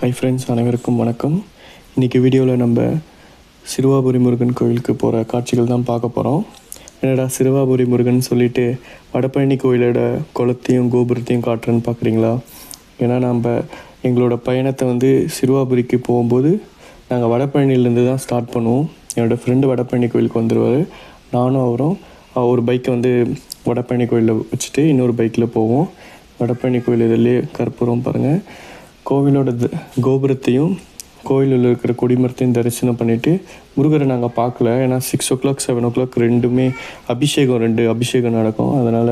Hi friends, அனைவருக்கும் வணக்கம். இன்றைக்கி வீடியோவில் நம்ம சிறுவாபுரி முருகன் கோயிலுக்கு போகிற காட்சிகள் தான் பார்க்க போகிறோம். என்னடா சிறுவாபுரி முருகன் சொல்லிவிட்டு வடபழனி கோயிலோட குளத்தையும் கோபுரத்தையும் காட்டுறேன்னு பார்க்குறீங்களா? ஏன்னா நம்ம எங்களோட பயணத்தை சிறுவாபுரிக்கு போகும்போது நாங்கள் வடபழனிலேருந்து தான் ஸ்டார்ட் பண்ணுவோம். என்னோடய ஃப்ரெண்டு வடபழனி கோயிலுக்கு வந்துடுவார். நானும் அவரும் ஒரு பைக்கை வடபழனி கோயிலில் வச்சுட்டு இன்னொரு பைக்கில் போவோம். வடபழனி கோயில் இதிலே கற்பூரம் பாருங்கள். கோவிலோட கோபுரத்தையும் கோயிலில் இருக்கிற கொடிமரத்தையும் தரிசனம் பண்ணிவிட்டு முருகரை நாங்கள் பார்க்கல. ஏன்னா 6 o'clock 7 o'clock ரெண்டு அபிஷேகம் நடக்கும். அதனால்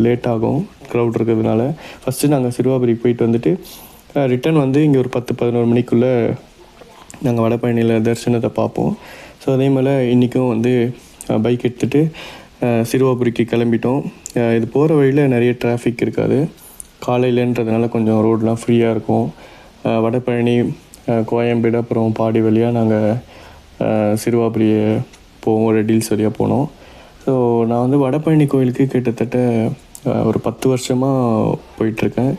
லேட் ஆகும் க்ரௌட் இருக்கிறதுனால. ஃபஸ்ட்டு நாங்கள் சிறுவாபுரிக்கு போயிட்டு வந்துட்டு ரிட்டன் இங்கே ஒரு 10-11 மணிக்குள்ளே நாங்கள் வடபழனியில் தரிசனத்தை பார்ப்போம். ஸோ அதே மாதிரி இன்றைக்கும் பைக் எடுத்துகிட்டு சிறுவாபுரிக்கு கிளம்பிட்டோம். இது போகிற வழியில் நிறைய டிராஃபிக் இருக்காது. காலையிலன்றதுனால கொஞ்சம் ரோடெலாம் ஃப்ரீயாக இருக்கும். வடபழனி, கோயம்பேடு, அப்புறம் பாடி வழியாக நாங்கள் சிறுவாபுரியை போவோம். ரெட்டில்ஸ் வழியாக போனோம். ஸோ நான் வடபழனி கோயிலுக்கு கிட்டத்தட்ட ஒரு 10 வருஷமாக போயிட்டுருக்கேன்.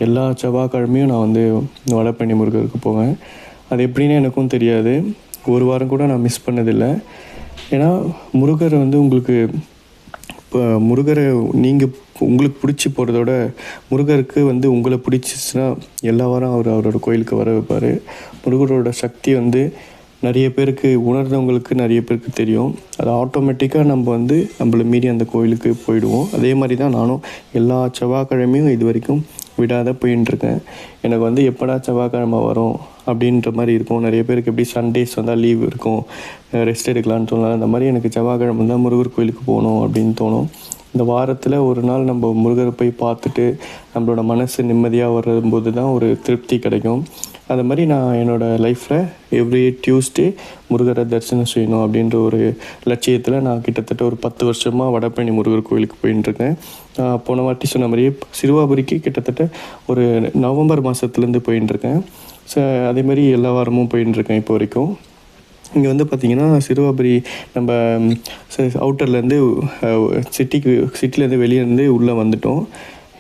எல்லா செவ்வாய்க்கிழமையும் நான் வடபழனி முருகருக்கு போவேன். அது எப்படின்னு எனக்கும் தெரியாது. ஒரு வாரம் கூட நான் மிஸ் பண்ணதில்லை. ஏன்னா முருகர் உங்களுக்கு இப்போ முருகரை உங்களுக்கு பிடிச்சி போகிறதோட முருகருக்கு உங்களை பிடிச்சிச்சுன்னா எல்லா வாரம் அவரோட கோயிலுக்கு வர வைப்பார். முருகரோட சக்தி நிறைய பேருக்கு உணர்ந்தவங்களுக்கு நிறைய பேருக்கு தெரியும். அது ஆட்டோமேட்டிக்காக நம்ம நம்மளை மீறி அந்த கோயிலுக்கு போயிடுவோம். அதே மாதிரி தான் நானும் எல்லா செவ்வாய்க்கிழமையும் இது வரைக்கும் விடாத போயின்ட்டுருக்கேன். எனக்கு எப்படா செவ்வாய்க்கிழமை வரும் அப்படின்ற மாதிரி இருக்கும். நிறைய பேருக்கு எப்படி சண்டேஸ் வந்தால் லீவ் இருக்கும், ரெஸ்ட் எடுக்கலான்னு தோணலாம். அந்த மாதிரி எனக்கு செவ்வாய்க்கிழமை தான் முருகர் கோயிலுக்கு போகணும் அப்படின்னு தோணும். இந்த வாரத்தில் ஒரு நாள் நம்ம முருகரை போய் பார்த்துட்டு நம்மளோட மனசு நிம்மதியாக வரும்போது தான் ஒரு திருப்தி கிடைக்கும். அது மாதிரி நான் என்னோடய லைஃப்பில் எவ்ரி டியூஸ்டே முருகரை தரிசனம் செய்யணும் அப்படின்ற ஒரு லட்சியத்தில் நான் கிட்டத்தட்ட ஒரு 10 வருஷமாக வடபழனி முருகர் கோயிலுக்கு போயின்ட்டுருக்கேன். போன வாட்டி சொன்ன மாதிரியே சிறுவாபுரிக்கு கிட்டத்தட்ட ஒரு நவம்பர் மாதத்துலேருந்து போயின்ட்டுருக்கேன். ஸோ அதே மாதிரி எல்லா வாரமும் போயின்ட்டுருக்கேன் இப்போ வரைக்கும். இங்கே பார்த்திங்கன்னா சிறுவாபுரி நம்ம அவுட்டர்லேருந்து சிட்டிலேருந்து வெளியேருந்து உள்ளே வந்துட்டோம்.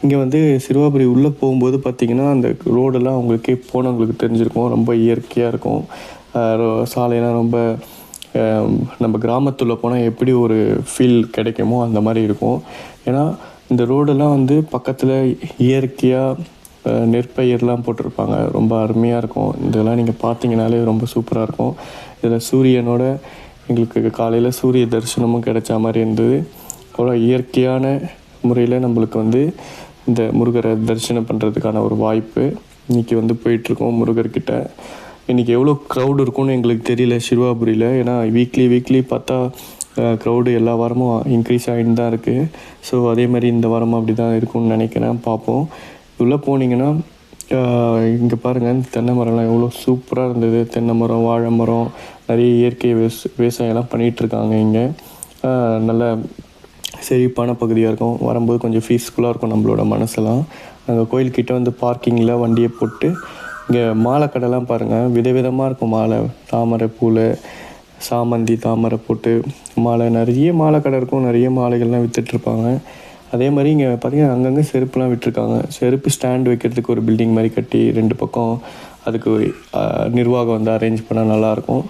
இங்கே சிறுவாபுரி உள்ளே போகும்போது பார்த்திங்கன்னா அந்த ரோடெல்லாம் அவங்களுக்கே போனவங்களுக்கு தெரிஞ்சிருக்கும். ரொம்ப இயற்கையாக இருக்கும். சாலையெல்லாம் ரொம்ப நம்ம கிராமத்தில் போனால் எப்படி ஒரு ஃபீல் கிடைக்குமோ அந்த மாதிரி இருக்கும். ஏன்னா இந்த ரோடெல்லாம் பக்கத்தில் இயற்கையாக நெற்பயிரெலாம் போட்டிருப்பாங்க. ரொம்ப அருமையாக இருக்கும். இதெல்லாம் நீங்கள் பார்த்தீங்கனாலே ரொம்ப சூப்பராக இருக்கும். இதில் சூரியனோட எங்களுக்கு காலையில் சூரிய தரிசனமும் கிடைச்ச மாதிரி இருந்தது. அவ்வளோ இயற்கையான முறையில் நம்மளுக்கு இந்த முருகரை தரிசனம் பண்ணுறதுக்கான ஒரு வாய்ப்பு இன்றைக்கி போயிட்டுருக்கோம் முருகர்கிட்ட. இன்றைக்கி எவ்வளோ க்ரௌடு இருக்கும்னு எங்களுக்கு தெரியல சிறுவாபுரியில். ஏன்னா வீக்லி பார்த்தா க்ரௌடு எல்லா வாரமும் இன்க்ரீஸ் ஆகிட்டு தான் இருக்குது. ஸோ அதே மாதிரி இந்த வாரமும் அப்படி தான் இருக்கும்னு நினைக்கிறேன். பார்ப்போம். உள்ளே போனீங்கன்னா இங்கே பாருங்கள், தென்னை மரம்லாம் எவ்வளோ சூப்பராக இருந்தது. தென்னை மரம், வாழை மரம், நிறைய இயற்கை விவசாயம்லாம் பண்ணிகிட்ருக்காங்க. இங்கே நல்ல செழிப்பான பகுதியாக இருக்கும். வரும்போது கொஞ்சம் பீஸ்ஃபுல்லாக இருக்கும் நம்மளோட மனசெல்லாம். நாங்கள் கோயில்கிட்ட பார்க்கிங்கில் வண்டியை போட்டு இங்கே மாலை கடைலாம் பாருங்கள், விதவிதமாக இருக்கும் மாலை. தாமரை பூவில் சாமந்தி தாமரை போட்டு மாலை, நிறைய மாலை கடை இருக்கும். நிறைய மாலைகள்லாம் விற்றுட்ருப்பாங்க. அதே மாதிரி இங்கே பார்த்திங்கன்னா அங்கங்கே செருப்புலாம் விட்டுருக்காங்க. செருப்பு ஸ்டாண்ட் வைக்கிறதுக்கு ஒரு பில்டிங் மாதிரி கட்டி 2 பக்கம் அதுக்கு நிர்வாகம் அரேஞ்ச் பண்ணால் நல்லாயிருக்கும்.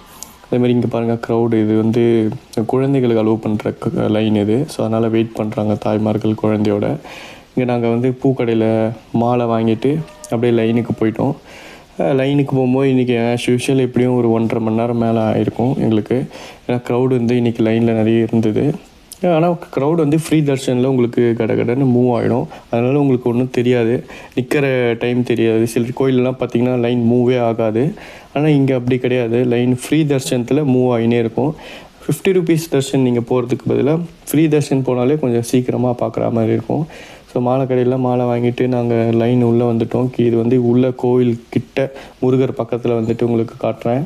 அதேமாதிரி இங்கே பாருங்கள் க்ரௌடு. இது குழந்தைகளுக்கு அலோவ் பண்ணுற லைன் இது. ஸோ அதனால் வெயிட் பண்ணுறாங்க தாய்மார்கள் குழந்தையோட. இங்கே நாங்கள் பூக்கடையில் மாலை வாங்கிட்டு அப்படியே லைனுக்கு போயிட்டோம். லைனுக்கு போகும்போது இன்றைக்கி ஆஸ் யூஷுவல் எப்படியும் ஒரு 1.5 மணி நேரம் மேலே ஆயிருக்கும் எங்களுக்கு. ஏன்னா க்ரௌடு இன்றைக்கி லைனில் நிறைய இருந்தது. ஆனால் க்ரௌடு ஃப்ரீ தர்ஷனில் உங்களுக்கு கடன்னு மூவ் ஆகிடும். அதனால் உங்களுக்கு ஒன்றும் தெரியாது, நிற்கிற டைம் தெரியாது. சில கோயிலெலாம் பார்த்திங்கன்னா லைன் மூவே ஆகாது. ஆனால் இங்கே அப்படி கிடையாது. லைன் ஃப்ரீ தர்ஷனத்தில் மூவ் ஆகினே இருக்கும். 50 rupees தர்ஷன் நீங்கள் போகிறதுக்கு பதிலாக ஃப்ரீ தர்ஷன் போனாலே கொஞ்சம் சீக்கிரமாக பார்க்குற மாதிரி இருக்கும். ஸோ மாலை கடையில் மாலை வாங்கிட்டு நாங்கள் லைன் உள்ளே வந்துட்டோம். இது உள்ள கோவில் கிட்ட முருகர் பக்கத்தில் உங்களுக்கு காட்டுறேன்.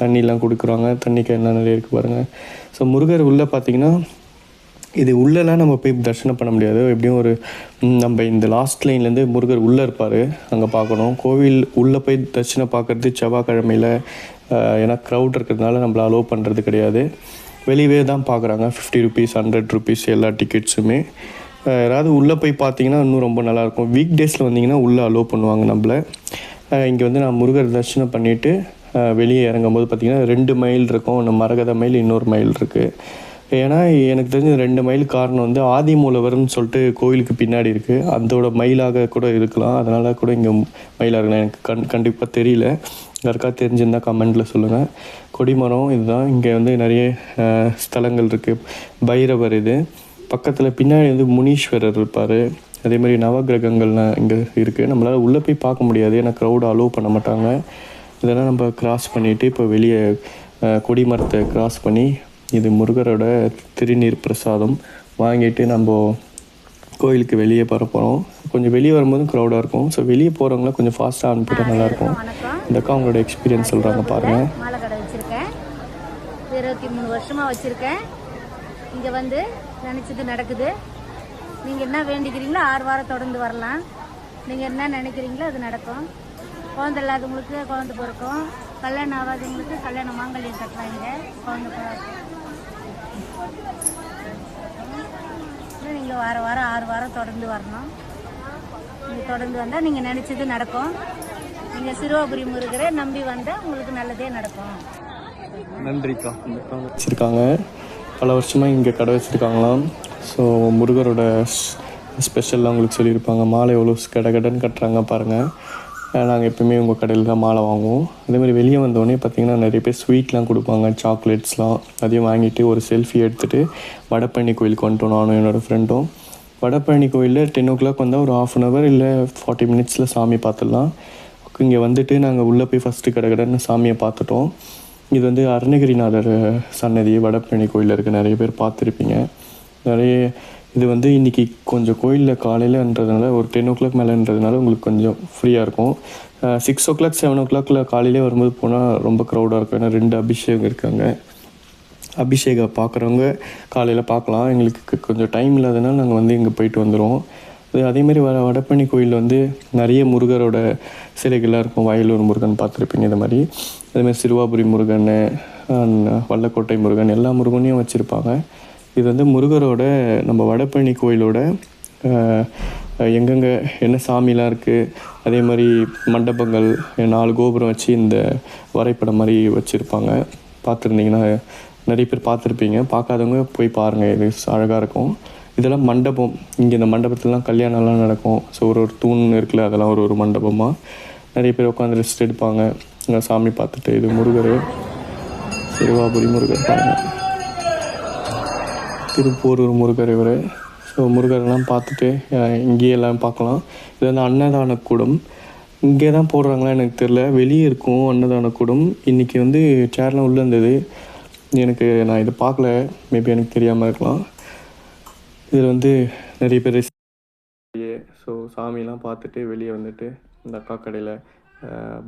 தண்ணிலாம் கொடுக்குறாங்க. தண்ணிக்கு எல்லாம் நிறைய இருக்குது பாருங்கள். ஸோ முருகர் உள்ளே பார்த்திங்கன்னா இது உள்ளெல்லாம் நம்ம போய் தரிசனம் பண்ண முடியாது. எப்படியும் ஒரு நம்ம இந்த லாஸ்ட் லைன்லேருந்து முருகர் உள்ளே இருப்பார், அங்கே பார்க்கணும். கோவில் உள்ளே போய் தரிசனம் பார்க்குறது செவ்வாய்க்கிழமையில் ஏன்னா க்ரௌட் இருக்கிறதுனால நம்மளை அலோவ் பண்ணுறது கிடையாது. வெளியே தான் பார்க்குறாங்க. 50 rupees 100 rupees எல்லா டிக்கெட்ஸுமே. யாராவது உள்ளே போய் பார்த்தீங்கன்னா இன்னும் ரொம்ப நல்லாயிருக்கும். வீக் டேஸில் வந்தீங்கன்னா உள்ளே அலோவ் பண்ணுவாங்க நம்மளை. இங்கே வந்து நான் முருகர் தரிசனம் பண்ணிவிட்டு வெளியே இறங்கும்போது பார்த்திங்கன்னா 2 மைல் இருக்கும். ஒன்று மரகத மயில், இன்னொரு மயில் இருக்குது. ஏன்னா எனக்கு தெரிஞ்ச 2 மைல் காரணம் வந்து ஆதிமூலவர்னு சொல்லிட்டு கோயிலுக்கு பின்னாடி இருக்குது. அதோட மயிலாக கூட இருக்கலாம். அதனால் கூட இங்கே மயிலாக இருக்கலாம். எனக்கு கண்டிப்பாக தெரியல. யாருக்காவது தெரிஞ்சிருந்தால் கமெண்டில் சொல்லுங்கள். கொடிமரம் இதுதான். இங்கே வந்து நிறைய ஸ்தலங்கள் இருக்குது. பைரவர் இது பக்கத்தில், பின்னாடி வந்து முனீஸ்வரர் இருப்பார். அதேமாதிரி நவகிரகங்கள்லாம் இங்கே இருக்குது. நம்மளால் உள்ளே போய் பார்க்க முடியாது, ஏன்னா க்ரௌட் அலோவ் பண்ண மாட்டாங்க. இதெல்லாம் நம்ம கிராஸ் பண்ணிவிட்டு இப்போ வெளியே கொடிமரத்தை கிராஸ் பண்ணி, இது முருகரோட திருநீர் பிரசாதம் வாங்கிட்டு நம்ம கோயிலுக்கு வெளியே போகிற போகிறோம். கொஞ்சம் வெளியே வரும்போதும் க்ரௌடாக இருக்கும். ஸோ வெளியே போகிறவங்களாம் கொஞ்சம் ஃபாஸ்ட்டாக அனுப்பிட்டு நல்லாயிருக்கும். இந்த அக்கா அவங்களோட எக்ஸ்பீரியன்ஸ் சொல்கிறாங்க பாருங்கள். மாலை கடை வச்சுருக்கேன், 23 வருஷமாக வச்சுருக்கேன். இங்கே வந்து நினச்சது நடக்குது. நீங்கள் என்ன வேண்டிக்கிறீங்களோ 6 வாரம் தொடர்ந்து வரலாம். நீங்கள் என்ன நினைக்கிறீங்களோ அது நடக்கும். குழந்தை இல்லாதவங்களுக்கு குழந்தை பிறக்கும், கல்யாணம் ஆகாதவங்களுக்கு கல்யாண மாங்கல்யம் கட்டுறாங்க. குழந்தை நீங்கள் வாரம் 6 வாரம் தொடர்ந்து வரணும். நீங்கள் தொடர்ந்து வந்தால் நீங்கள் நினச்சது நடக்கும். நீங்கள் சிறுவாபுரி முருகரை நம்பி வந்தால் உங்களுக்கு நல்லதே நடக்கும். நன்றிக்கா. வச்சுருக்காங்க, பல வருஷமாக இங்கே கடை வச்சுருக்காங்களாம். ஸோ முருகரோட ஸ்பெஷல்லாம் உங்களுக்கு சொல்லியிருப்பாங்க. மாலை எவ்வளோ கடைன்னு கட்டுறாங்க பாருங்கள். நாங்கள் எப்போயுமே உங்கள் கடையில் தான் மாலை வாங்குவோம். அதேமாதிரி வெளியே வந்தோடனே பார்த்திங்கன்னா நிறைய பேர் ஸ்வீட்லாம் கொடுப்பாங்க, சாக்லேட்ஸ்லாம். அதையும் வாங்கிட்டு ஒரு செல்ஃபி எடுத்துகிட்டு வடபழனி கோயிலுக்கு வந்துட்டோம். நானும் என்னோடய ஃப்ரெண்டும் வடபழனி கோயிலில் 10 o'clock வந்தால் ஒரு 1/2 hour இல்லை 40 minutes சாமி பார்த்துடலாம். இங்கே வந்துட்டு நாங்கள் உள்ளே போய் ஃபஸ்ட்டு கடைன்னு சாமியை பார்த்துட்டோம். இது வந்து அருணகிரிநாதர் சன்னதி வடபழனி கோயிலில் இருக்குது. நிறைய பேர் பார்த்துருப்பீங்க. நிறைய இது வந்து இன்றைக்கி கொஞ்சம் கோயிலில் காலையிலன்றதுனால ஒரு 10 o'clock மேலேன்றதுனால உங்களுக்கு கொஞ்சம் ஃப்ரீயாக இருக்கும். 6 o'clock 7 o'clock காலையிலே வரும்போது போனால் ரொம்ப க்ரௌடாக இருக்கும். ஏன்னா 2 அபிஷேகம் இருக்காங்க. அபிஷேகம் பார்க்குறவங்க காலையில் பார்க்கலாம். எங்களுக்கு கொஞ்சம் டைம் இல்லாதனால நாங்கள் வந்து இங்கே போயிட்டு வந்துடுவோம். அதேமாதிரி வடபழனி கோயிலில் வந்து நிறைய முருகரோட சிலைகள்லாம் இருக்கும். வயலூர் முருகன் பார்த்துருப்பீங்க. இது மாதிரி அதேமாதிரி சிறுவாபுரி முருகன், வல்லக்கோட்டை முருகன், எல்லா முருகனையும் வச்சுருப்பாங்க. இது வந்து முருகரோட நம்ம வடபழனி கோயிலோட எங்கெங்கே என்ன சாமிலாம் இருக்குது, அதே மாதிரி மண்டபங்கள் 4 கோபுரம் வச்சு இந்த வரைபடம் மாதிரி வச்சுருப்பாங்க. பார்த்துருந்தீங்கன்னா நிறைய பேர் பார்த்துருப்பீங்க. பார்க்காதவங்க போய் பாருங்கள், இது அழகாக இருக்கும். இதெல்லாம் மண்டபம். இங்கே இந்த மண்டபத்துலலாம் கல்யாணம்லாம் நடக்கும். ஸோ ஒரு தூண் இருக்குல்ல, அதெல்லாம் ஒரு மண்டபமாக நிறைய பேர் உட்காந்து ரெஸ்ட் எடுப்பாங்க, சாமி பார்த்துட்டு. இது முருகர், சிறுவாபுரி முருகர் பாருங்கள். திருப்போரூர் முருகர் இவர். ஸோ முருகரெல்லாம் பார்த்துட்டு இங்கேயே எல்லாம் பார்க்கலாம். இது வந்து அன்னதான கூடம். இங்கே தான் போடுறாங்களா எனக்கு தெரில, வெளியே இருக்கும் அன்னதான கூடம். இன்றைக்கி வந்து சேர்லாம் உள்ளே இருந்தது. நான் இதை பார்க்கல, மேபி எனக்கு தெரியாமல் இருக்கலாம். இதில் வந்து நிறைய பேர் ஸோ சாமிலாம் பார்த்துட்டு வெளியே வந்துட்டு இந்த அக்கா கடையில்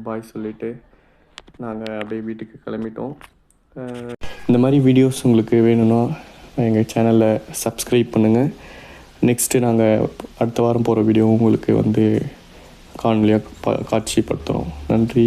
பாய் சொல்லிவிட்டு நாங்கள் அப்படியே வீட்டுக்கு கிளம்பிட்டோம். இந்த மாதிரி வீடியோஸ் உங்களுக்கு வேணும்னா எங்கள் சேனலில் சப்ஸ்கிரைப் பண்ணுங்கள். நெக்ஸ்ட்டு நாங்கள் அடுத்த வாரம் போகிற வீடியோ உங்களுக்கு வந்து காணொலியாக காட்சிப்படுத்துகிறோம். நன்றி.